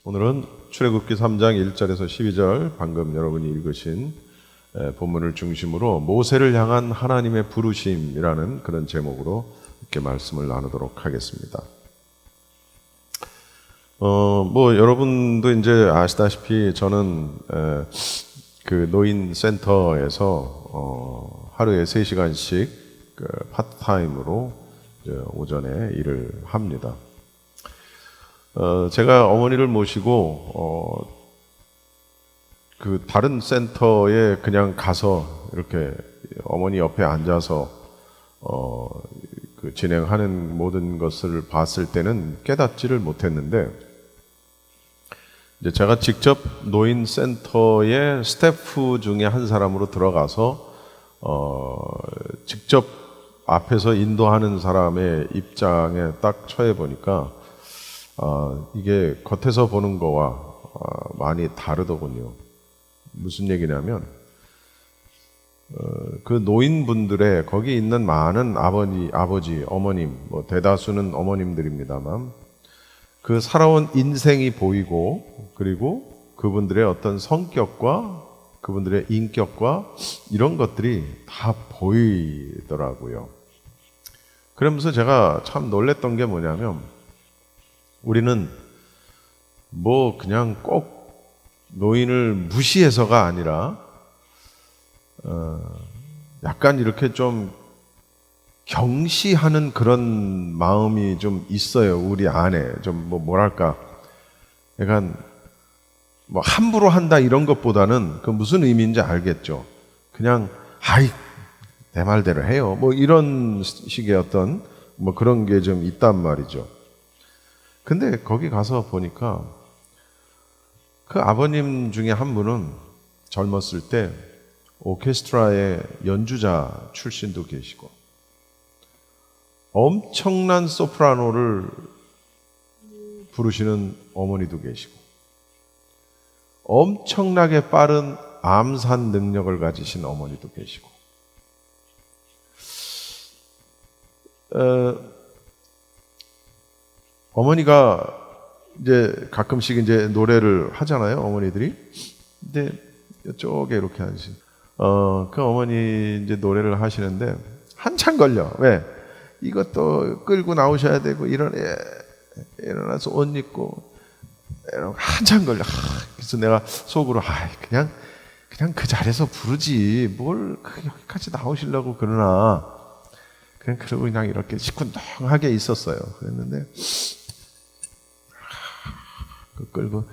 오늘은 출애굽기 3장 1절에서 12절 방금 여러분이 읽으신 본문을 중심으로 모세를 향한 하나님의 부르심이라는 그런 제목으로 이렇게 말씀을 나누도록 하겠습니다. 여러분도 이제 아시다시피 저는 그 노인 센터에서 하루에 3시간씩 파트타임으로 오전에 일을 합니다. 제가 어머니를 모시고 그 다른 센터에 그냥 가서 이렇게 어머니 옆에 앉아서 그 진행하는 모든 것을 봤을 때는 깨닫지를 못했는데, 이제 제가 직접 노인 센터의 스태프 중에 한 사람으로 들어가서 직접 앞에서 인도하는 사람의 입장에 딱 처해 보니까 이게 겉에서 보는 거와 많이 다르더군요. 무슨 얘기냐면 그 노인분들의 거기 있는 많은 아버지, 어머님, 대다수는 어머님들입니다만 그 살아온 인생이 보이고, 그리고 그분들의 어떤 성격과 그분들의 인격과 이런 것들이 다 보이더라고요. 그러면서 제가 참 놀랬던 게 뭐냐면, 우리는 그냥 꼭 노인을 무시해서가 아니라 약간 이렇게 좀 경시하는 그런 마음이 좀 있어요. 우리 안에 좀 뭐랄까, 약간 함부로 한다 이런 것보다는 그 무슨 의미인지 알겠죠. 그냥 내 말대로 해요. 이런 식의 어떤 그런 게 좀 있단 말이죠. 근데 거기 가서 보니까 그 아버님 중에 한 분은 젊었을 때 오케스트라의 연주자 출신도 계시고, 엄청난 소프라노를 부르시는 어머니도 계시고, 엄청나게 빠른 암산 능력을 가지신 어머니도 계시고, 어머니가 이제 가끔씩 이제 노래를 하잖아요, 어머니들이. 근데 이쪽에 이렇게 하시. 그 어머니 이제 노래를 하시는데 한참 걸려. 왜? 이것도 끌고 나오셔야 되고, 일어나서 옷 입고 한참 걸려. 그래서 내가 속으로 그냥 그 자리에서 부르지 뭘 여기까지 나오시려고 그러나, 그러고 그냥 이렇게 시큰둥하게 있었어요. 그랬는데 끌고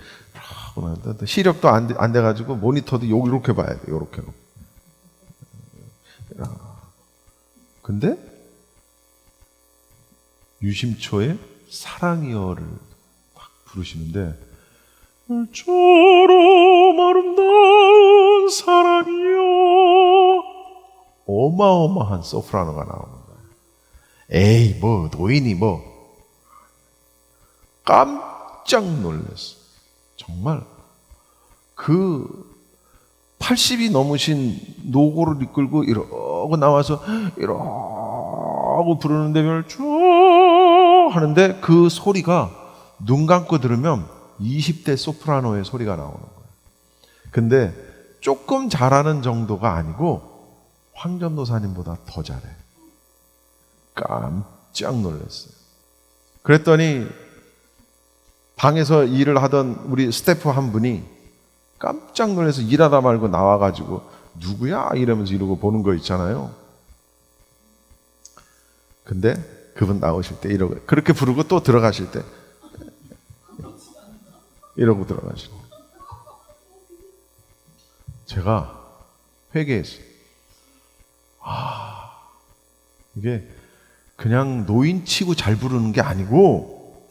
시력도 안 돼가지고 모니터도 이렇게 봐야 돼. 이렇게. 근데 유심초의 사랑이여를 막 부르시는데, 처럼 아름다운 사랑이여, 어마어마한 소프라노가 나오는 거예요. 에이, 노인이 깜짝 놀랐어. 정말 그 80이 넘으신 노고를 이끌고 이러고 나와서 이러고 부르는데 하는데 그 소리가 눈 감고 들으면 20대 소프라노의 소리가 나오는 거예요. 근데 조금 잘하는 정도가 아니고 황전도사님보다 더 잘해. 깜짝 놀랐어요. 그랬더니 방에서 일을 하던 우리 스태프 한 분이 깜짝 놀라서 일하다 말고 나와가지고 누구야? 이러면서 이러고 보는 거 있잖아요. 근데 그분 나오실 때 이러고 그렇게 부르고 또 들어가실 때 이러고 들어가시고, 제가 회개했어요. 이게 그냥 노인 치고 잘 부르는 게 아니고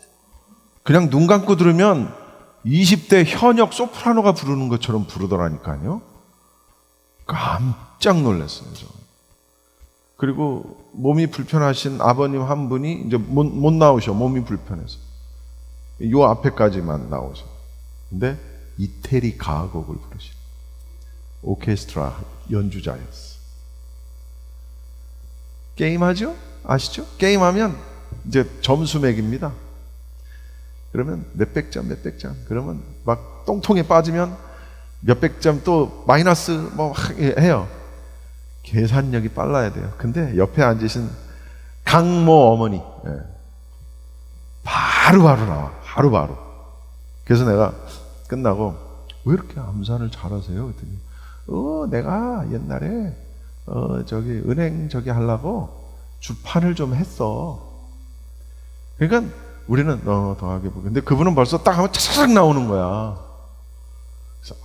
그냥 눈 감고 들으면 20대 현역 소프라노가 부르는 것처럼 부르더라니까요. 깜짝 놀랐어요, 저. 그리고 몸이 불편하신 아버님 한 분이 이제 못 나오셔. 몸이 불편해서 요 앞에까지만 나오셔. 근데 이태리 가곡을 부르신 오케스트라 연주자였어. 게임하죠? 아시죠? 게임하면 이제 점수 매깁니다. 그러면 몇백 점, 몇백 점. 그러면 막 똥통에 빠지면 몇백 점 또 마이너스 뭐 해요. 계산력이 빨라야 돼요. 근데 옆에 앉으신 강모 어머니, 예. 바로바로 나와. 바로바로. 그래서 내가 끝나고 왜 이렇게 암산을 잘하세요? 그랬더니 내가 옛날에 저기 은행 저기 하려고 주판을 좀 했어. 그러니까 우리는 더하기 보기. 근데 그분은 벌써 딱 하면 차차락 나오는 거야. 그래서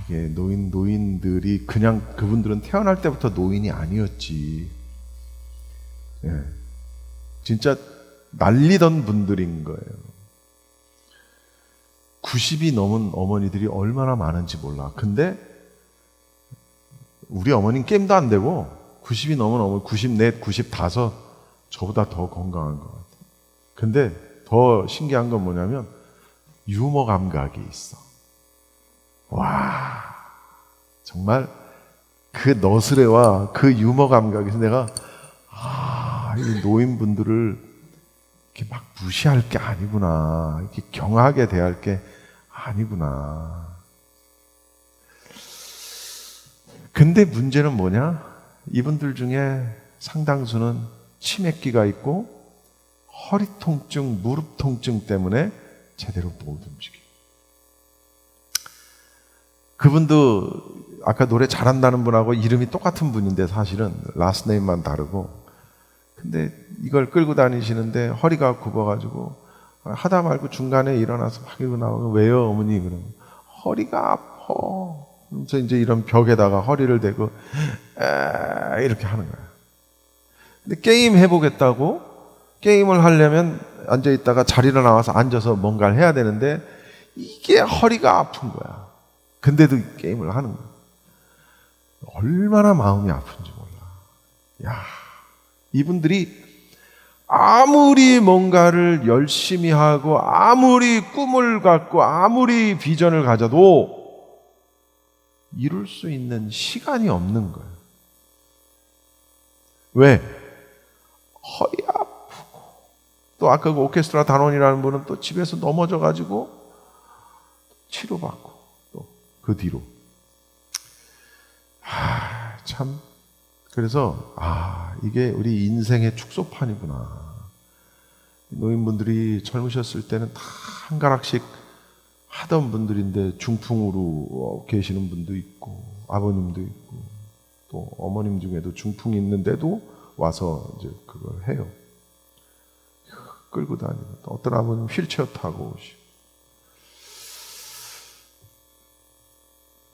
이게 노인들이 그냥 그분들은 태어날 때부터 노인이 아니었지. 예. 진짜 날리던 분들인 거예요. 90이 넘은 어머니들이 얼마나 많은지 몰라. 근데 우리 어머니는 게임도 안 되고 90이 넘은 어머니 94, 95 저보다 더 건강한 것 같아요. 근데 더 신기한 건 뭐냐면 유머 감각이 있어. 와, 정말 그 너스레와 그 유머 감각에서 내가 이 노인분들을 이렇게 막 무시할 게 아니구나, 이렇게 경하게 대할 게 아니구나. 근데 문제는 뭐냐? 이분들 중에 상당수는 치매기가 있고 허리 통증, 무릎 통증 때문에 제대로 못 움직여. 그분도 아까 노래 잘한다는 분하고 이름이 똑같은 분인데 사실은 라스트 네임만 다르고, 근데 이걸 끌고 다니시는데 허리가 굽어가지고 하다 말고 중간에 일어나서 막 이러고 나오면 왜요 어머니? 그러면 허리가 아파. 그래서 이제 이런 벽에다가 허리를 대고 이렇게 하는 거야. 근데 게임 해보겠다고 게임을 하려면 앉아있다가 자리로 나와서 앉아서 뭔가를 해야 되는데 이게 허리가 아픈 거야. 근데도 게임을 하는 거야. 얼마나 마음이 아픈지 몰라. 야, 이분들이 아무리 뭔가를 열심히 하고 아무리 꿈을 갖고 아무리 비전을 가져도 이룰 수 있는 시간이 없는 거예요. 왜? 허리 아프고, 또 아까 그 오케스트라 단원이라는 분은 또 집에서 넘어져가지고 치료받고 또 그 뒤로 참. 그래서 이게 우리 인생의 축소판이구나. 노인분들이 젊으셨을 때는 다 한 가락씩 하던 분들인데 중풍으로 계시는 분도 있고 아버님도 있고 또 어머님 중에도 중풍이 있는데도 와서 이제 그걸 해요. 끌고 다니고, 또 어떤 아버님 휠체어 타고 오시고.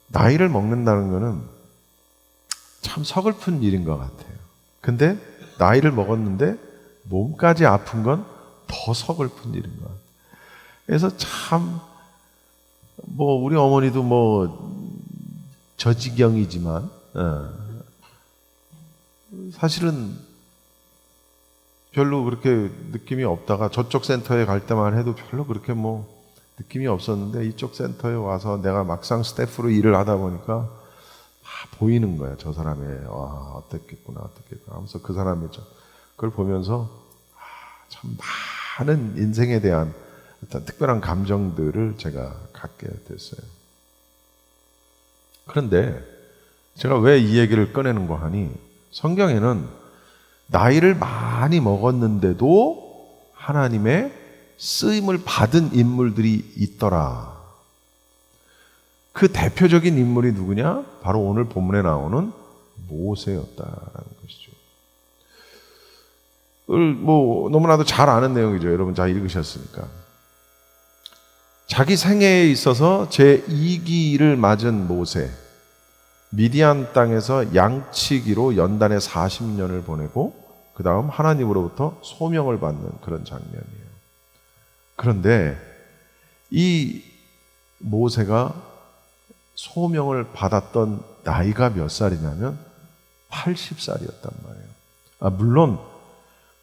나이를 먹는다는 거는 참 서글픈 일인 것 같아요. 근데 나이를 먹었는데 몸까지 아픈 건 더 서글픈 일인 것 같아요. 그래서 참 우리 어머니도 저지경이지만 사실은 별로 그렇게 느낌이 없다가 저쪽 센터에 갈 때만 해도 별로 그렇게 느낌이 없었는데 이쪽 센터에 와서 내가 막상 스태프로 일을 하다 보니까 보이는 거야. 저 사람의 어떻겠구나 하면서 그 사람의 그걸 보면서 참 많은 인생에 대한 어떤 특별한 감정들을 제가 갖게 됐어요. 그런데 제가 왜 이 얘기를 꺼내는가 하니, 성경에는 나이를 많이 먹었는데도 하나님의 쓰임을 받은 인물들이 있더라. 그 대표적인 인물이 누구냐? 바로 오늘 본문에 나오는 모세였다라는 것이죠. 너무나도 잘 아는 내용이죠. 여러분 다 읽으셨으니까. 자기 생애에 있어서 제2기를 맞은 모세, 미디안 땅에서 양치기로 연단의 40년을 보내고 그 다음 하나님으로부터 소명을 받는 그런 장면이에요. 그런데 이 모세가 소명을 받았던 나이가 몇 살이냐면 80살이었단 말이에요. 물론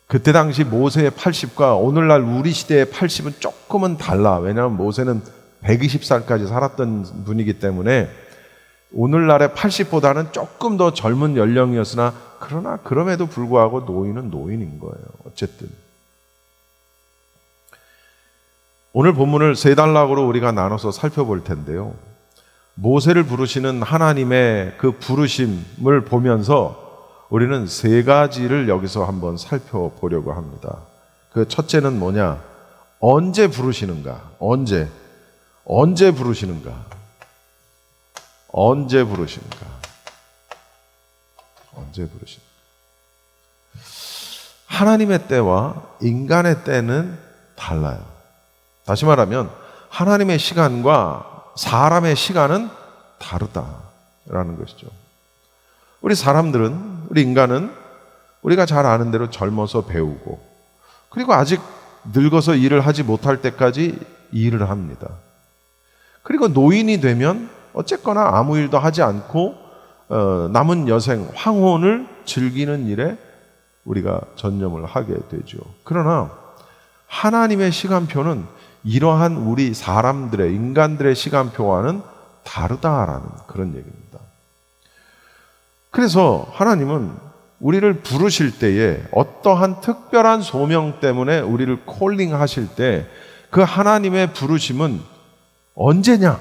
그때 당시 모세의 80과 오늘날 우리 시대의 80은 조금은 달라. 왜냐하면 모세는 120살까지 살았던 분이기 때문에 오늘날의 80보다는 조금 더 젊은 연령이었으나, 그러나 그럼에도 불구하고 노인은 노인인 거예요. 어쨌든. 오늘 본문을 세 단락으로 우리가 나눠서 살펴볼 텐데요. 모세를 부르시는 하나님의 그 부르심을 보면서 우리는 세 가지를 여기서 한번 살펴보려고 합니다. 그 첫째는 뭐냐? 언제 부르시는가? 언제 부르시는가? 언제 부르시는가? 언제 부르시는가? 하나님의 때와 인간의 때는 달라요. 다시 말하면 하나님의 시간과 사람의 시간은 다르다라는 것이죠. 우리 사람들은, 우리 인간은 우리가 잘 아는 대로 젊어서 배우고, 그리고 아직 늙어서 일을 하지 못할 때까지 일을 합니다. 그리고 노인이 되면 어쨌거나 아무 일도 하지 않고 남은 여생, 황혼을 즐기는 일에 우리가 전념을 하게 되죠. 그러나 하나님의 시간표는 이러한 우리 사람들의, 인간들의 시간표와는 다르다라는 그런 얘기입니다. 그래서 하나님은 우리를 부르실 때에 어떠한 특별한 소명 때문에 우리를 콜링 하실 때 그 하나님의 부르심은 언제냐?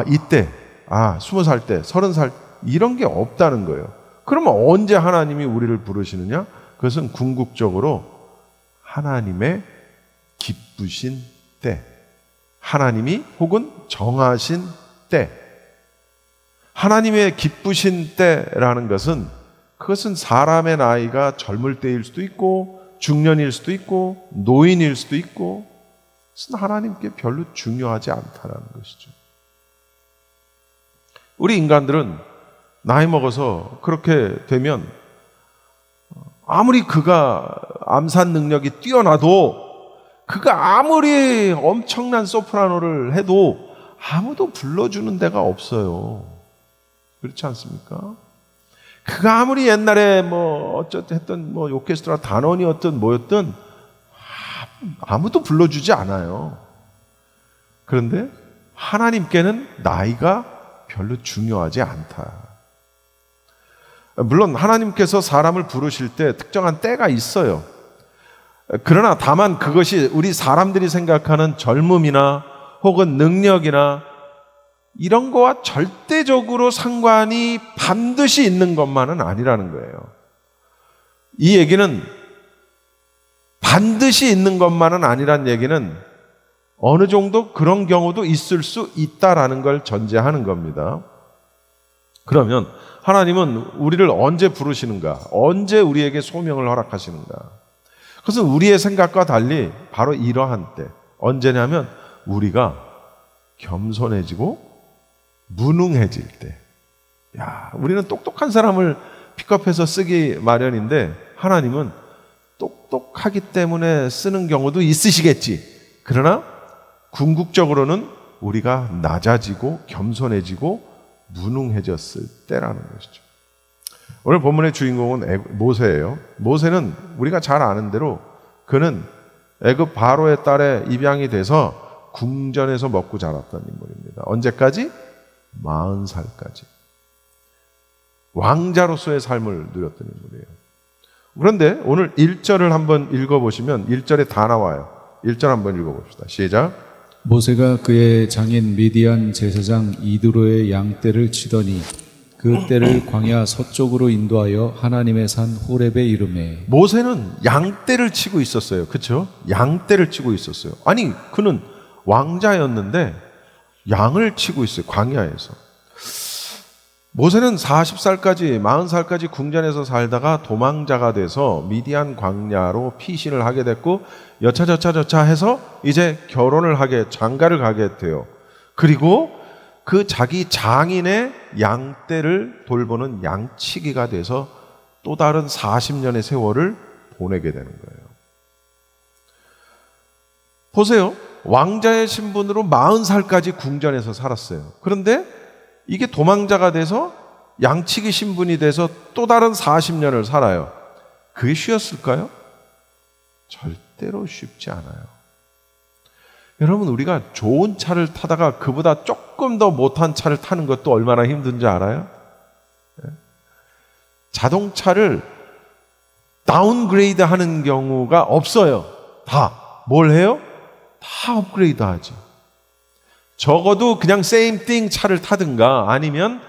이때, 20살 때, 30살, 이런 게 없다는 거예요. 그러면 언제 하나님이 우리를 부르시느냐? 그것은 궁극적으로 하나님의 기쁘신 때, 하나님이 혹은 정하신 때, 하나님의 기쁘신 때라는 것은 그것은 사람의 나이가 젊을 때일 수도 있고 중년일 수도 있고 노인일 수도 있고, 그것은 하나님께 별로 중요하지 않다는 것이죠. 우리 인간들은 나이 먹어서 그렇게 되면 아무리 그가 암산 능력이 뛰어나도, 그가 아무리 엄청난 소프라노를 해도 아무도 불러주는 데가 없어요. 그렇지 않습니까? 그가 아무리 옛날에 어쨌든 오케스트라 단원이었든 뭐였든 아무도 불러주지 않아요. 그런데 하나님께는 나이가 별로 중요하지 않다. 물론 하나님께서 사람을 부르실 때 특정한 때가 있어요. 그러나 다만 그것이 우리 사람들이 생각하는 젊음이나 혹은 능력이나 이런 거와 절대적으로 상관이 반드시 있는 것만은 아니라는 거예요. 이 얘기는 반드시 있는 것만은 아니란 얘기는 어느 정도 그런 경우도 있을 수 있다라는 걸 전제하는 겁니다. 그러면 하나님은 우리를 언제 부르시는가? 언제 우리에게 소명을 허락하시는가? 그것은 우리의 생각과 달리 바로 이러한 때. 언제냐면 우리가 겸손해지고 무능해질 때. 우리는 똑똑한 사람을 픽업해서 쓰기 마련인데 하나님은 똑똑하기 때문에 쓰는 경우도 있으시겠지. 그러나 궁극적으로는 우리가 낮아지고 겸손해지고 무능해졌을 때라는 것이죠. 오늘 본문의 주인공은 모세예요. 모세는 우리가 잘 아는 대로 그는 애굽 바로의 딸의 입양이 돼서 궁전에서 먹고 자랐던 인물입니다. 언제까지? 40살까지. 왕자로서의 삶을 누렸던 인물이에요. 그런데 오늘 1절을 한번 읽어보시면 1절에 다 나와요. 1절 한번 읽어봅시다. 시작. 모세가 그의 장인 미디안 제사장 이드로의 양떼를 치더니 그 떼를 광야 서쪽으로 인도하여 하나님의 산 호렙에 이르매. 모세는 양떼를 치고 있었어요. 그렇죠? 양떼를 치고 있었어요. 아니, 그는 왕자였는데 양을 치고 있어요. 광야에서. 모세는 40살까지 40살까지 궁전에서 살다가 도망자가 돼서 미디안 광야로 피신을 하게 됐고 여차저차 해서 이제 결혼을 하게, 장가를 가게 돼요. 그리고 그 자기 장인의 양떼를 돌보는 양치기가 돼서 또 다른 40년의 세월을 보내게 되는 거예요. 보세요. 왕자의 신분으로 40살까지 궁전에서 살았어요. 그런데 이게 도망자가 돼서 양치기 신분이 돼서 또 다른 40년을 살아요. 그게 쉬웠을까요? 절대로 쉽지 않아요. 여러분, 우리가 좋은 차를 타다가 그보다 조금 더 못한 차를 타는 것도 얼마나 힘든지 알아요? 자동차를 다운그레이드 하는 경우가 없어요. 다. 뭘 해요? 다 업그레이드 하지. 적어도 그냥 same thing 차를 타든가 아니면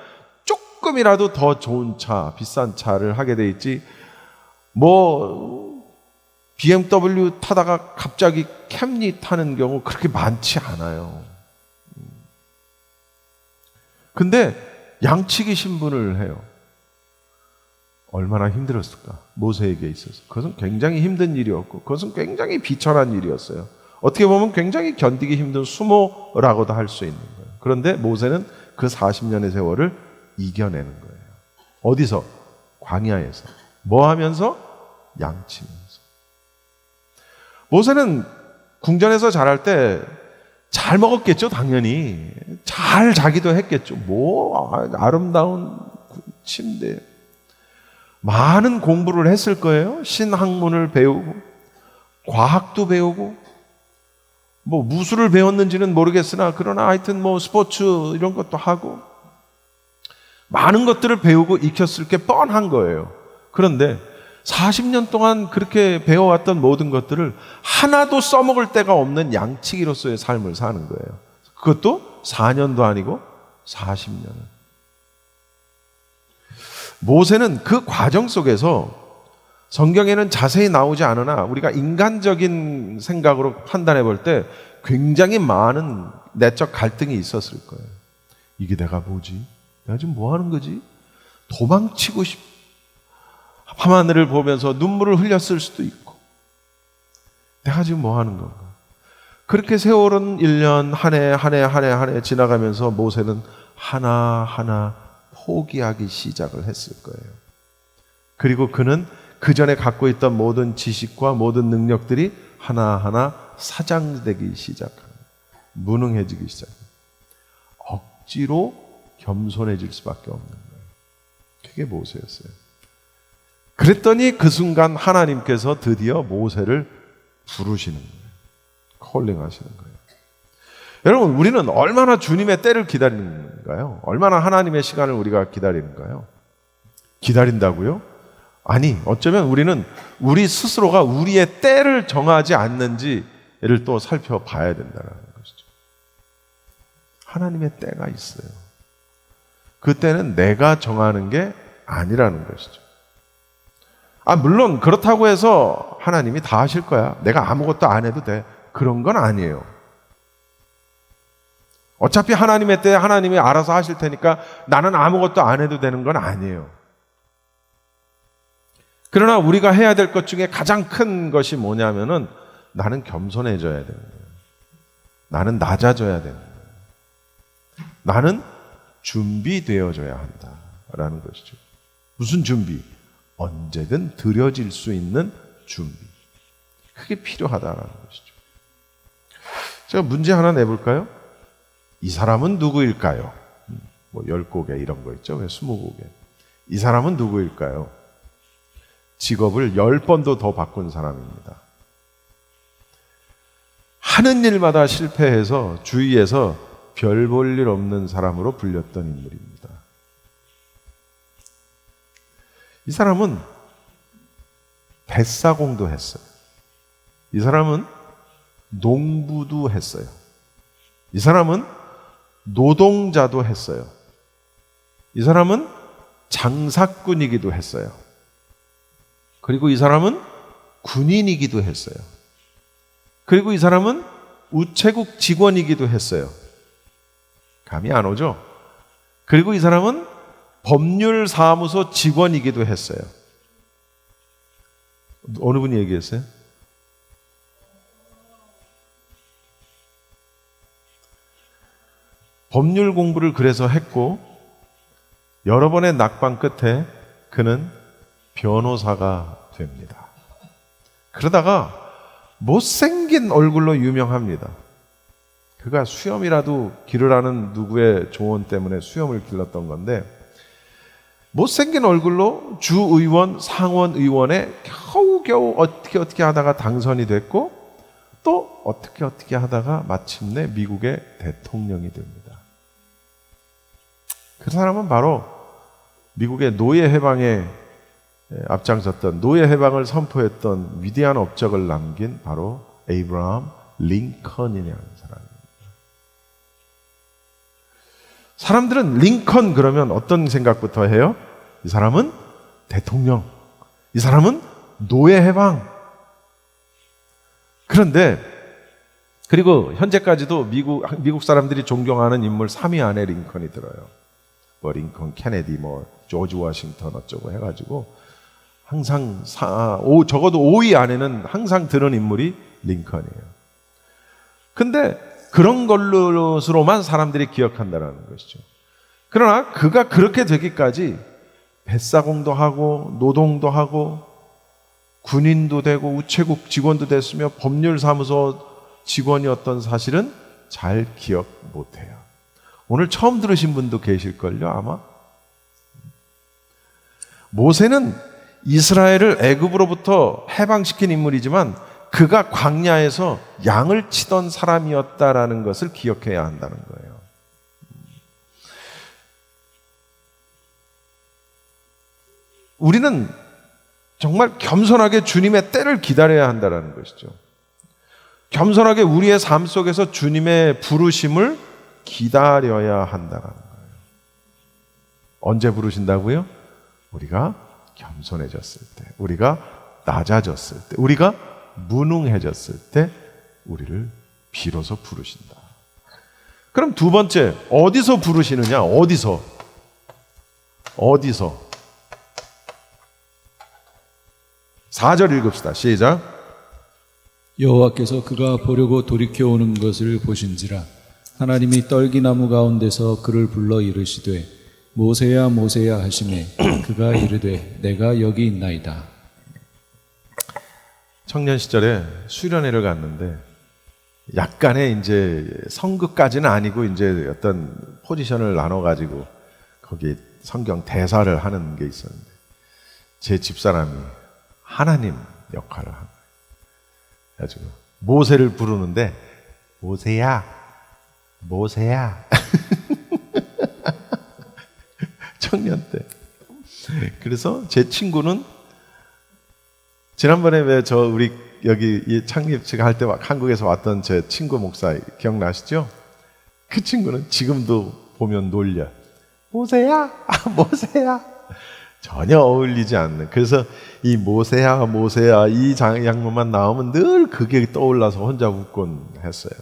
조금이라도 더 좋은 차, 비싼 차를 하게 돼 있지. 뭐 BMW 타다가 갑자기 캠리 타는 경우 그렇게 많지 않아요. 근데 양치기 신분을 해요. 얼마나 힘들었을까? 모세에게 있어서. 그것은 굉장히 힘든 일이었고 그것은 굉장히 비천한 일이었어요. 어떻게 보면 굉장히 견디기 힘든 수모라고도 할 수 있는 거예요. 그런데 모세는 그 40년의 세월을 이겨내는 거예요. 어디서? 광야에서. 뭐 하면서? 양치면서. 모세는 궁전에서 자랄 때 잘 먹었겠죠, 당연히. 잘 자기도 했겠죠. 뭐 아름다운 침대. 많은 공부를 했을 거예요. 신학문을 배우고 과학도 배우고 뭐 무술을 배웠는지는 모르겠으나 그러나 하여튼 뭐 스포츠 이런 것도 하고 많은 것들을 배우고 익혔을 게 뻔한 거예요. 그런데 40년 동안 그렇게 배워왔던 모든 것들을 하나도 써먹을 데가 없는 양치기로서의 삶을 사는 거예요. 그것도 4년도 아니고 40년을. 모세는 그 과정 속에서 성경에는 자세히 나오지 않으나 우리가 인간적인 생각으로 판단해 볼 때 굉장히 많은 내적 갈등이 있었을 거예요. 이게 내가 뭐지? 내가 지금 뭐 하는 거지? 도망치고 밤하늘을 보면서 눈물을 흘렸을 수도 있고 내가 지금 뭐 하는 건가? 그렇게 세월은 1년 한 해 지나가면서 모세는 하나하나 포기하기 시작을 했을 거예요. 그리고 그는 그 전에 갖고 있던 모든 지식과 모든 능력들이 하나하나 사장되기 시작합니다. 무능해지기 시작합니다. 억지로 겸손해질 수밖에 없는 거예요. 그게 모세였어요. 그랬더니 그 순간 하나님께서 드디어 모세를 부르시는 거예요. 콜링하시는 거예요. 여러분, 우리는 얼마나 주님의 때를 기다리는가요? 얼마나 하나님의 시간을 우리가 기다리는가요? 기다린다고요? 아니, 어쩌면 우리는 우리 스스로가 우리의 때를 정하지 않는지를 또 살펴봐야 된다는 것이죠. 하나님의 때가 있어요. 그 때는 내가 정하는 게 아니라는 것이죠. 물론 그렇다고 해서 하나님이 다 하실 거야. 내가 아무것도 안 해도 돼. 그런 건 아니에요. 어차피 하나님의 때 하나님이 알아서 하실 테니까 나는 아무것도 안 해도 되는 건 아니에요. 그러나 우리가 해야 될 것 중에 가장 큰 것이 뭐냐면은 나는 겸손해져야 되는 거예요. 나는 낮아져야 되는 거예요. 나는 준비되어져야 한다라는 것이죠. 무슨 준비? 언제든 드려질 수 있는 준비. 그게 필요하다라는 것이죠. 제가 문제 하나 내볼까요? 이 사람은 누구일까요? 뭐 10곡에 이런 거 있죠. 왜 20곡에? 이 사람은 누구일까요? 직업을 10번도 더 바꾼 사람입니다. 하는 일마다 실패해서 주위에서 별 볼 일 없는 사람으로 불렸던 인물입니다. 이 사람은 뱃사공도 했어요. 이 사람은 농부도 했어요. 이 사람은 노동자도 했어요. 이 사람은 장사꾼이기도 했어요. 그리고 이 사람은 군인이기도 했어요. 그리고 이 사람은 우체국 직원이기도 했어요. 감이 안 오죠? 그리고 이 사람은 법률사무소 직원이기도 했어요. 어느 분이 얘기했어요? 법률 공부를 그래서 했고 여러 번의 낙방 끝에 그는 변호사가 됩니다. 그러다가 못생긴 얼굴로 유명합니다. 그가 수염이라도 기르라는 누구의 조언 때문에 수염을 길렀던 건데 못생긴 얼굴로 주의원, 상원의원에 겨우겨우 어떻게 하다가 당선이 됐고 또 어떻게 하다가 마침내 미국의 대통령이 됩니다. 그 사람은 바로 미국의 노예 해방에 앞장섰던 노예 해방을 선포했던 위대한 업적을 남긴 바로 에이브라함 링컨이라는 사람입니다. 사람들은 링컨 그러면 어떤 생각부터 해요? 이 사람은 대통령, 이 사람은 노예 해방. 그런데 그리고 현재까지도 미국 사람들이 존경하는 인물 3위 안에 링컨이 들어요. 뭐 링컨, 케네디, 뭐 조지 워싱턴 어쩌고 해가지고 항상 적어도 5위 안에는 항상 드는 인물이 링컨이에요. 근데 그런 것으로만 사람들이 기억한다는 것이죠. 그러나 그가 그렇게 되기까지 뱃사공도 하고 노동도 하고 군인도 되고 우체국 직원도 됐으며 법률사무소 직원이었던 사실은 잘 기억 못해요. 오늘 처음 들으신 분도 계실걸요, 아마. 모세는 이스라엘을 애굽으로부터 해방시킨 인물이지만 그가 광야에서 양을 치던 사람이었다라는 것을 기억해야 한다는 거예요. 우리는 정말 겸손하게 주님의 때를 기다려야 한다는 것이죠. 겸손하게 우리의 삶 속에서 주님의 부르심을 기다려야 한다는 거예요. 언제 부르신다고요? 우리가 겸손해졌을 때, 우리가 낮아졌을 때, 우리가 무능해졌을 때 우리를 비로소 부르신다. 그럼 두 번째, 어디서 부르시느냐? 어디서? 4절 읽읍시다. 시작. 여호와께서 그가 보려고 돌이켜 오는 것을 보신지라 하나님이 떨기나무 가운데서 그를 불러 이르시되 모세야 모세야 하시매 그가 이르되 내가 여기 있나이다. 청년 시절에 수련회를 갔는데 약간의 이제 성극까지는 아니고 이제 어떤 포지션을 나눠 가지고 거기 성경 대사를 하는 게 있었는데 제 집사람이 하나님 역할을 한 거예요. 그래가지고 모세를 부르는데 모세야 청년 때. 그래서 제 친구는 지난번에 왜 우리 여기 이 창립식 할 때 한국에서 왔던 제 친구 목사 기억나시죠? 그 친구는 지금도 보면 놀려. 모세야. 전혀 어울리지 않는. 그래서 이 모세야 이 양모만 나오면 늘 그게 떠올라서 혼자 웃곤 했어요.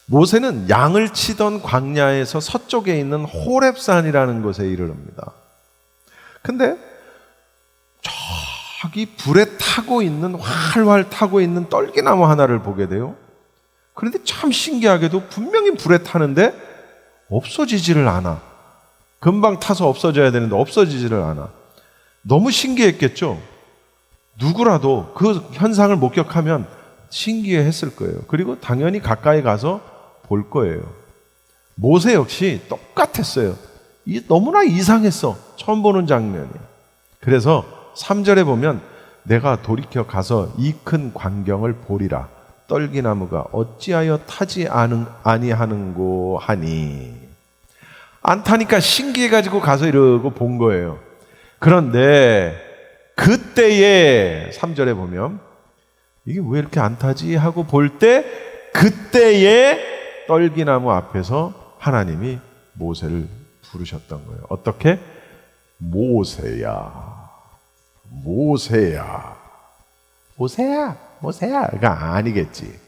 모세는 양을 치던 광야에서 서쪽에 있는 호렙산이라는 곳에 이르릅니다. 근데 저기 불에 활활 타고 있는 떨기나무 하나를 보게 돼요. 그런데 참 신기하게도 분명히 불에 타는데 없어지지를 않아. 금방 타서 없어져야 되는데 없어지지를 않아. 너무 신기했겠죠? 누구라도 그 현상을 목격하면 신기해했을 거예요. 그리고 당연히 가까이 가서 볼 거예요. 모세 역시 똑같았어요. 너무나 이상했어. 처음 보는 장면이에요. 그래서 3절에 보면 내가 돌이켜 가서 이 큰 광경을 보리라. 떨기나무가 어찌하여 타지 아니하는고 하니. 안 타니까 신기해가지고 가서 이러고 본 거예요. 그런데 그때에 3절에 보면 이게 왜 이렇게 안 타지 하고 볼 때 그때에 떨기나무 앞에서 하나님이 모세를 부르셨던 거예요. 어떻게? 모세야가 아니겠지.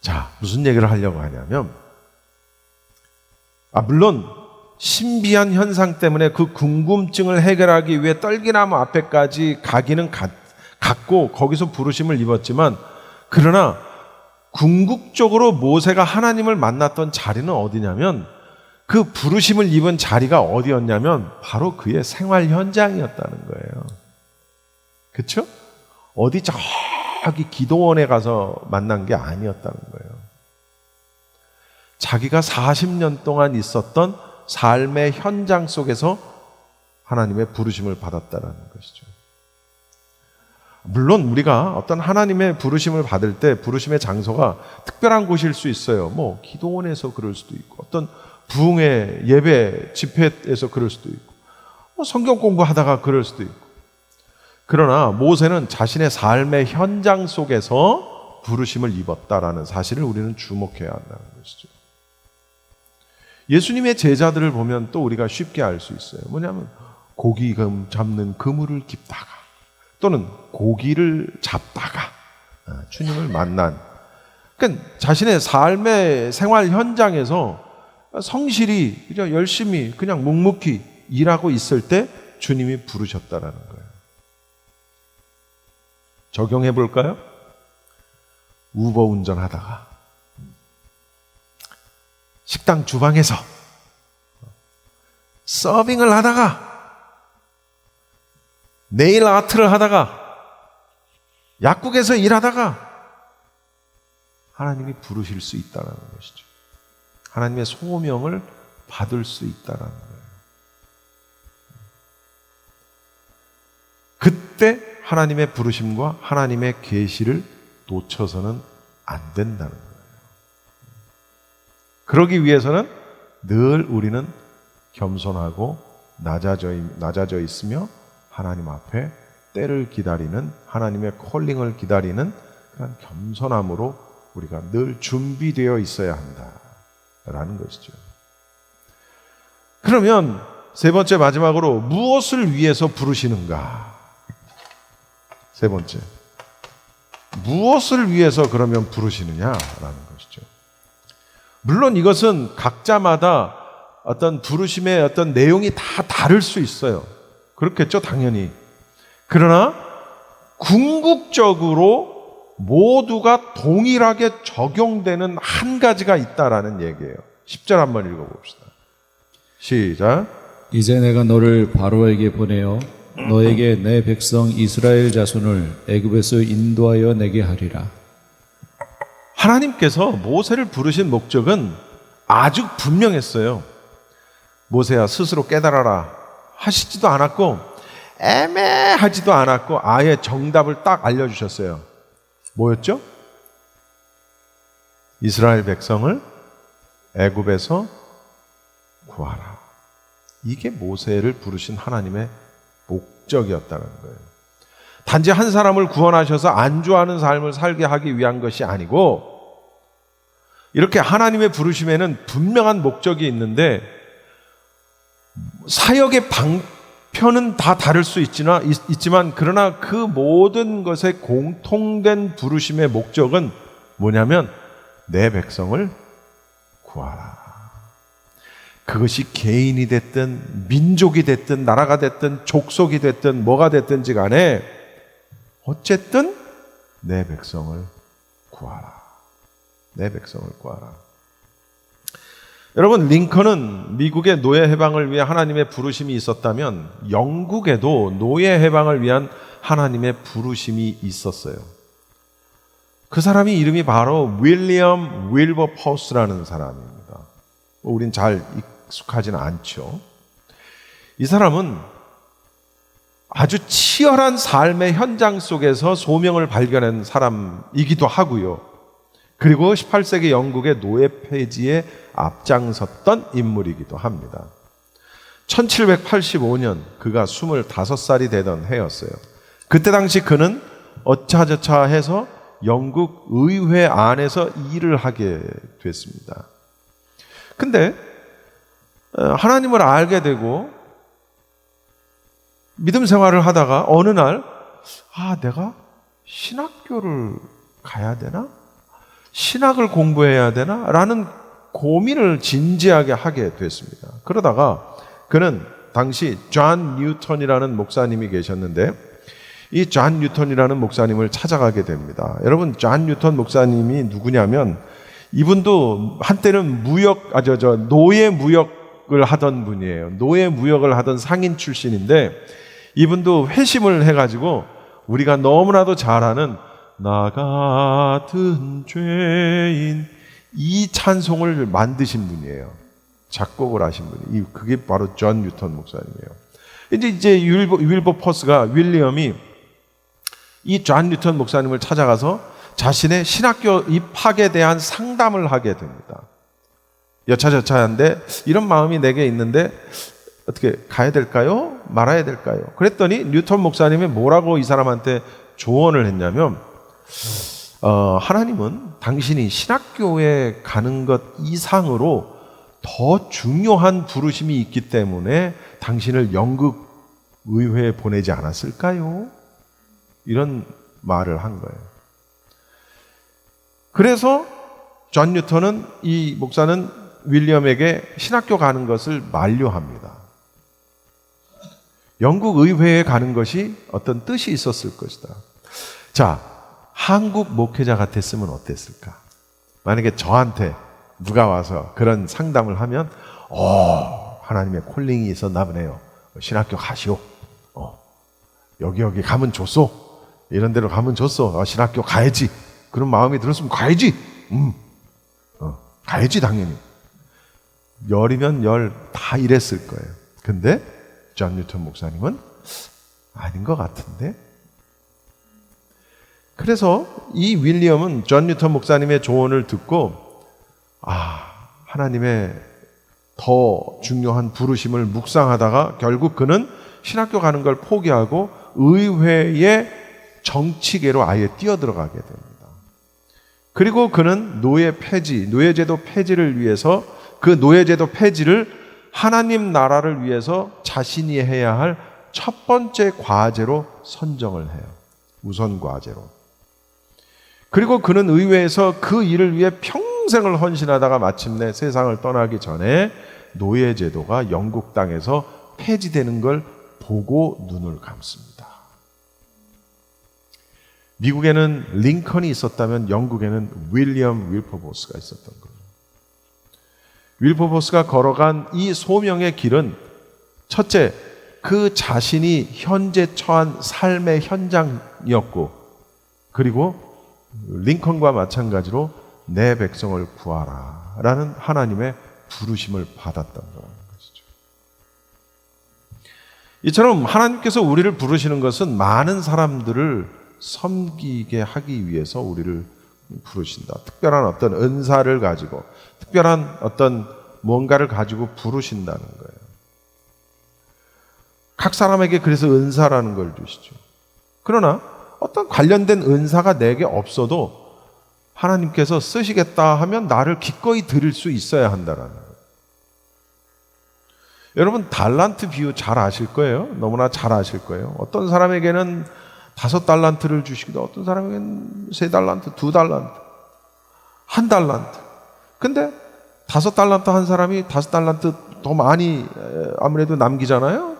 자, 무슨 얘기를 하려고 하냐면 물론 신비한 현상 때문에 그 궁금증을 해결하기 위해 떨기나무 앞에까지 가기는 갔고 거기서 부르심을 입었지만 그러나 궁극적으로 모세가 하나님을 만났던 자리는 어디냐면 그 부르심을 입은 자리가 어디였냐면 바로 그의 생활 현장이었다는 거예요. 그렇죠? 어디 저기 기도원에 가서 만난 게 아니었다는 거예요. 자기가 40년 동안 있었던 삶의 현장 속에서 하나님의 부르심을 받았다는 것이죠. 물론 우리가 어떤 하나님의 부르심을 받을 때 부르심의 장소가 특별한 곳일 수 있어요. 뭐 기도원에서 그럴 수도 있고 어떤 부흥회 예배 집회에서 그럴 수도 있고 뭐 성경 공부하다가 그럴 수도 있고. 그러나 모세는 자신의 삶의 현장 속에서 부르심을 입었다라는 사실을 우리는 주목해야 한다는 것이죠. 예수님의 제자들을 보면 또 우리가 쉽게 알 수 있어요. 뭐냐면 고기 잡는 그물을 깁다가 또는 고기를 잡다가 주님을 만난, 그러니까 자신의 삶의 생활 현장에서 성실히 그냥 열심히 그냥 묵묵히 일하고 있을 때 주님이 부르셨다라는 거예요. 적용해 볼까요? 우버 운전하다가, 식당 주방에서 서빙을 하다가, 네일 아트를 하다가, 약국에서 일하다가 하나님이 부르실 수 있다는 것이죠. 하나님의 소명을 받을 수 있다는 거예요. 그때 하나님의 부르심과 하나님의 계시를 놓쳐서는 안 된다는 거예요. 그러기 위해서는 늘 우리는 겸손하고 낮아져 있으며 하나님 앞에 때를 기다리는, 하나님의 콜링을 기다리는 그런 겸손함으로 우리가 늘 준비되어 있어야 한다라는 것이죠. 그러면 세 번째, 마지막으로 무엇을 위해서 부르시는가? 세 번째, 무엇을 위해서 그러면 부르시느냐라는 것이죠. 물론 이것은 각자마다 어떤 부르심의 어떤 내용이 다 다를 수 있어요. 그렇겠죠, 당연히. 그러나 궁극적으로 모두가 동일하게 적용되는 한 가지가 있다라는 얘기예요. 10절 한번 읽어봅시다. 시작. 이제 내가 너를 바로에게 보내어 너에게 내 백성 이스라엘 자손을 애굽에서 인도하여 내게 하리라. 하나님께서 모세를 부르신 목적은 아주 분명했어요. 모세야 스스로 깨달아라 하시지도 않았고 애매하지도 않았고 아예 정답을 딱 알려주셨어요. 뭐였죠? 이스라엘 백성을 애굽에서 구하라. 이게 모세를 부르신 하나님의 목적이었다는 거예요. 단지 한 사람을 구원하셔서 안주하는 삶을 살게 하기 위한 것이 아니고, 이렇게 하나님의 부르심에는 분명한 목적이 있는데 사역의 방편은 다 다를 수 있지만 그러나 그 모든 것의 공통된 부르심의 목적은 뭐냐면 내 백성을 구하라. 그것이 개인이 됐든 민족이 됐든 나라가 됐든 족속이 됐든 뭐가 됐든지 간에 어쨌든 내 백성을 구하라. 내 백성을 구하라. 여러분, 링컨은 미국의 노예 해방을 위해 하나님의 부르심이 있었다면 영국에도 노예 해방을 위한 하나님의 부르심이 있었어요. 그 사람이 이름이 바로 윌리엄 윌버포스라는 사람입니다. 우린 잘 익숙하지는 않죠. 이 사람은 아주 치열한 삶의 현장 속에서 소명을 발견한 사람이기도 하고요. 그리고 18세기 영국의 노예 폐지에 앞장섰던 인물이기도 합니다. 1785년 그가 25살이 되던 해였어요. 그때 당시 그는 어차저차 해서 영국 의회 안에서 일을 하게 됐습니다. 근데 하나님을 알게 되고 믿음 생활을 하다가 어느 날 내가 신학교를 가야 되나? 신학을 공부해야 되나? 라는 고민을 진지하게 하게 됐습니다. 그러다가 그는 당시 존 뉴턴이라는 목사님이 계셨는데 이 존 뉴턴이라는 목사님을 찾아가게 됩니다. 여러분, 존 뉴턴 목사님이 누구냐면 이분도 한때는 노예 무역을 하던 분이에요. 노예 무역을 하던 상인 출신인데 이분도 회심을 해가지고 우리가 너무나도 잘 아는 나 같은 죄인 이 찬송을 만드신 분이에요. 작곡을 하신 분이. 그게 바로 존 뉴턴 목사님이에요. 이제 윌버포스가 윌리엄이 이 존 뉴턴 목사님을 찾아가서 자신의 신학교 입학에 대한 상담을 하게 됩니다. 여차저차한데 이런 마음이 내게 있는데 어떻게 가야 될까요? 말아야 될까요? 그랬더니 뉴턴 목사님이 뭐라고 이 사람한테 조언을 했냐면 하나님은 당신이 신학교에 가는 것 이상으로 더 중요한 부르심이 있기 때문에 당신을 영국 의회에 보내지 않았을까요? 이런 말을 한 거예요. 그래서 존 뉴턴은, 이 목사는 윌리엄에게 신학교 가는 것을 만류합니다. 영국 의회에 가는 것이 어떤 뜻이 있었을 것이다. 자, 한국 목회자 같았으면 어땠을까? 만약에 저한테 누가 와서 그런 상담을 하면 하나님의 콜링이 있었나 보네요. 신학교 가시오. 여기 가면 좋소. 이런 데로 가면 좋소. 신학교 가야지. 그런 마음이 들었으면 가야지. 가야지 당연히. 열이면 열 다 이랬을 거예요. 근데 존 뉴턴 목사님은 아닌 것 같은데. 그래서 이 윌리엄은 존 뉴턴 목사님의 조언을 듣고 하나님의 더 중요한 부르심을 묵상하다가 결국 그는 신학교 가는 걸 포기하고 의회의 정치계로 아예 뛰어들어가게 됩니다. 그리고 그는 노예제도 폐지를 위해서, 그 노예제도 폐지를 하나님 나라를 위해서 자신이 해야 할 첫 번째 과제로 선정을 해요. 우선 과제로. 그리고 그는 의회에서 그 일을 위해 평생을 헌신하다가 마침내 세상을 떠나기 전에 노예제도가 영국 땅에서 폐지되는 걸 보고 눈을 감습니다. 미국에는 링컨이 있었다면 영국에는 윌리엄 윌퍼보스가 있었던 거예요. 윌퍼보스가 걸어간 이 소명의 길은 첫째, 그 자신이 현재 처한 삶의 현장이었고, 그리고 링컨과 마찬가지로 내 백성을 구하라 라는 하나님의 부르심을 받았던 것이죠. 이처럼 하나님께서 우리를 부르시는 것은 많은 사람들을 섬기게 하기 위해서 우리를 부르신다. 특별한 어떤 은사를 가지고, 특별한 어떤 뭔가를 가지고 부르신다는 거예요. 각 사람에게 그래서 은사라는 걸 주시죠. 그러나 어떤 관련된 은사가 내게 없어도 하나님께서 쓰시겠다 하면 나를 기꺼이 드릴 수 있어야 한다라는 거예요. 여러분 달란트 비유 잘 아실 거예요. 너무나 잘 아실 거예요. 어떤 사람에게는 5달란트를 주시기도, 어떤 사람에게는 3달란트, 2달란트, 1달란트. 근데 5달란트 한 사람이 5달란트 더 많이 아무래도 남기잖아요.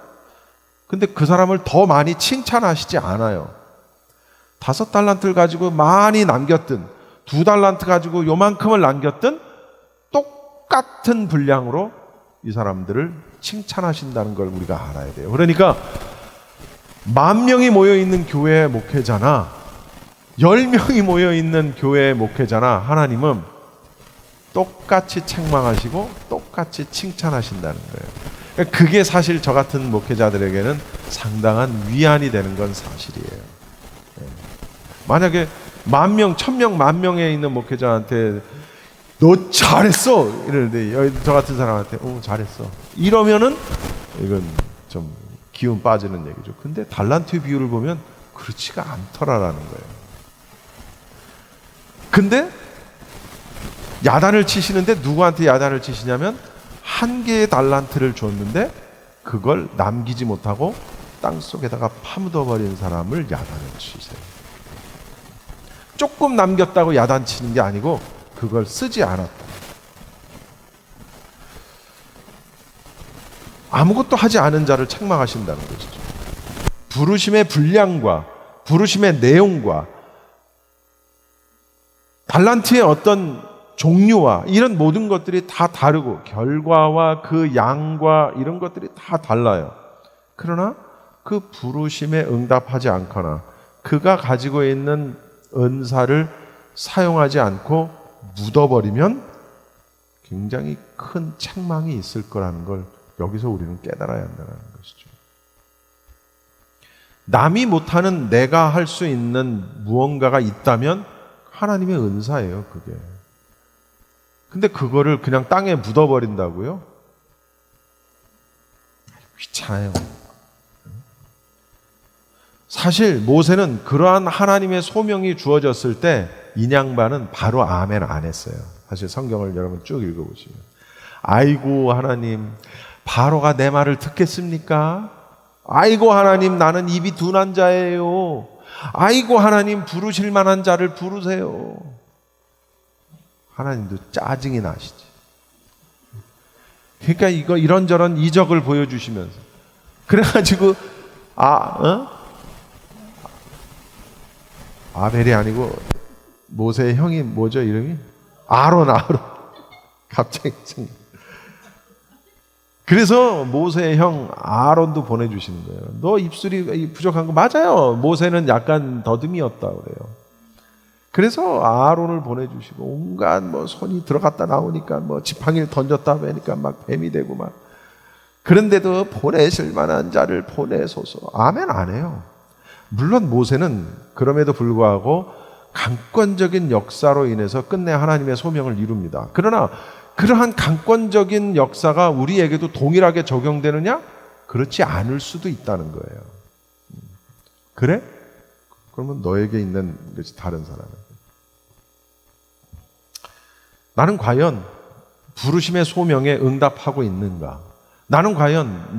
근데 그 사람을 더 많이 칭찬하시지 않아요. 5달란트를 가지고 많이 남겼든 2달란트 가지고 요만큼을 남겼든 똑같은 분량으로 이 사람들을 칭찬하신다는 걸 우리가 알아야 돼요. 그러니까 10,000명이 모여있는 교회의 목회자나 10명이 모여있는 교회의 목회자나 하나님은 똑같이 책망하시고 똑같이 칭찬하신다는 거예요. 그게 사실 저 같은 목회자들에게는 상당한 위안이 되는 건 사실이에요. 만약에 10,000명, 1,000명, 10,000명에 있는 목회자한테 너 잘했어 이러는데 저 같은 사람한테 잘했어 이러면은 이건 좀 기운 빠지는 얘기죠. 근데 달란트 비율을 보면 그렇지가 않더라라는 거예요. 근데 야단을 치시는데 누구한테 야단을 치시냐면 1개의 달란트를 줬는데 그걸 남기지 못하고 땅속에다가 파묻어버린 사람을 야단을 치세요. 조금 남겼다고 야단치는 게 아니고 그걸 쓰지 않았다. 아무것도 하지 않은 자를 책망하신다는 것이죠. 부르심의 분량과 부르심의 내용과 달란트의 어떤 종류와 이런 모든 것들이 다 다르고 결과와 그 양과 이런 것들이 다 달라요. 그러나 그 부르심에 응답하지 않거나 그가 가지고 있는 은사를 사용하지 않고 묻어버리면 굉장히 큰 책망이 있을 거라는 걸 여기서 우리는 깨달아야 한다는 것이죠. 남이 못하는 내가 할 수 있는 무언가가 있다면 하나님의 은사예요, 그게. 근데 그거를 그냥 땅에 묻어버린다고요? 귀찮아요. 사실 모세는 그러한 하나님의 소명이 주어졌을 때 인양반은 바로 아멘 안 했어요. 사실 성경을 여러분 쭉 읽어보시면 아이고 하나님 바로가 내 말을 듣겠습니까? 아이고 하나님 나는 입이 둔한 자예요. 아이고 하나님 부르실 만한 자를 부르세요. 하나님도 짜증이 나시지. 그러니까 이거 이런저런 이적을 보여주시면서 그래가지고 아벨이 아니고 모세의 형이 뭐죠 이름이? 아론. 갑자기 생각. 그래서 모세의 형 아론도 보내주시는 거예요. 너 입술이 부족한 거 맞아요. 모세는 약간 더듬이었다 그래요. 그래서 아론을 보내주시고 온갖 뭐 손이 들어갔다 나오니까 뭐 지팡이를 던졌다 빼니까 막 뱀이 되고 막 그런데도 보내실 만한 자를 보내소서. 아멘 안 해요. 물론 모세는 그럼에도 불구하고 강권적인 역사로 인해서 끝내 하나님의 소명을 이룹니다. 그러나 그러한 강권적인 역사가 우리에게도 동일하게 적용되느냐? 그렇지 않을 수도 있다는 거예요. 그래? 그러면 너에게 있는 것이 다른 사람은. 나는 과연 부르심의 소명에 응답하고 있는가? 나는 과연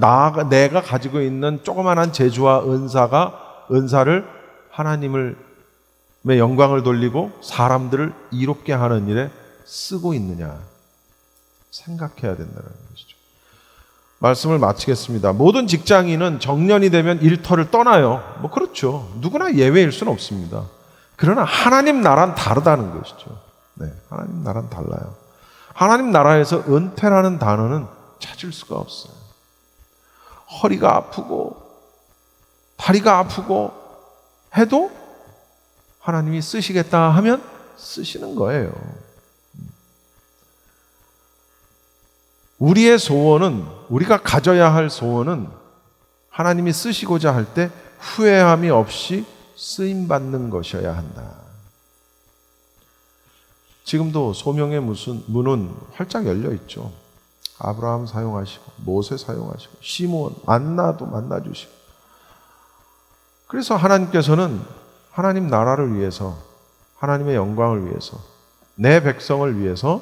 내가 가지고 있는 조그만한 재주와 은사를 하나님의 영광을 돌리고 사람들을 이롭게 하는 일에 쓰고 있느냐? 생각해야 된다는 것이죠. 말씀을 마치겠습니다. 모든 직장인은 정년이 되면 일터를 떠나요. 뭐 그렇죠. 누구나 예외일 수는 없습니다. 그러나 하나님 나라는 다르다는 것이죠. 네, 하나님 나라는 달라요. 하나님 나라에서 은퇴라는 단어는 찾을 수가 없어요. 허리가 아프고 다리가 아프고 해도 하나님이 쓰시겠다 하면 쓰시는 거예요. 우리의 소원은, 우리가 가져야 할 소원은 하나님이 쓰시고자 할 때 후회함이 없이 쓰임받는 것이어야 한다. 지금도 소명의 문은 활짝 열려 있죠. 아브라함 사용하시고 모세 사용하시고 시몬 안나도 만나주시고 그래서 하나님께서는 하나님 나라를 위해서 하나님의 영광을 위해서 내 백성을 위해서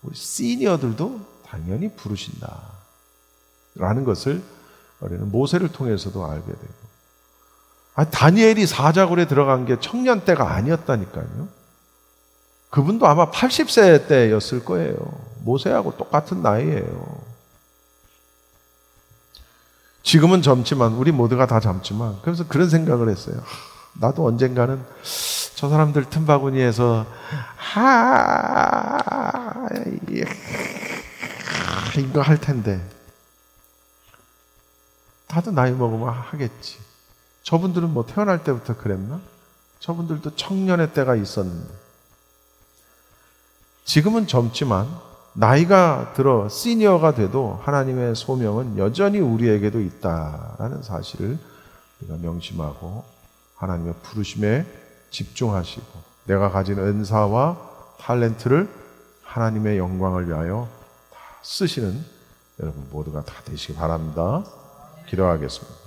우리 시니어들도 당연히 부르신다 라는 것을 우리는 모세를 통해서도 알게 되고 다니엘이 사자굴에 들어간 게 청년 때가 아니었다니까요. 그분도 아마 80세 때였을 거예요. 모세하고 똑같은 나이예요. 지금은 젊지만 우리 모두가 다 젊지만 그래서 그런 생각을 했어요. 나도 언젠가는 저 사람들 틈바구니에서 이거 할 텐데 나도 나이 먹으면 하겠지. 저분들은 뭐 태어날 때부터 그랬나? 저분들도 청년의 때가 있었는데 지금은 젊지만 나이가 들어 시니어가 돼도 하나님의 소명은 여전히 우리에게도 있다라는 사실을 우리가 명심하고 하나님의 부르심에 집중하시고 내가 가진 은사와 탤런트를 하나님의 영광을 위하여 다 쓰시는 여러분 모두가 다 되시기 바랍니다. 기도하겠습니다.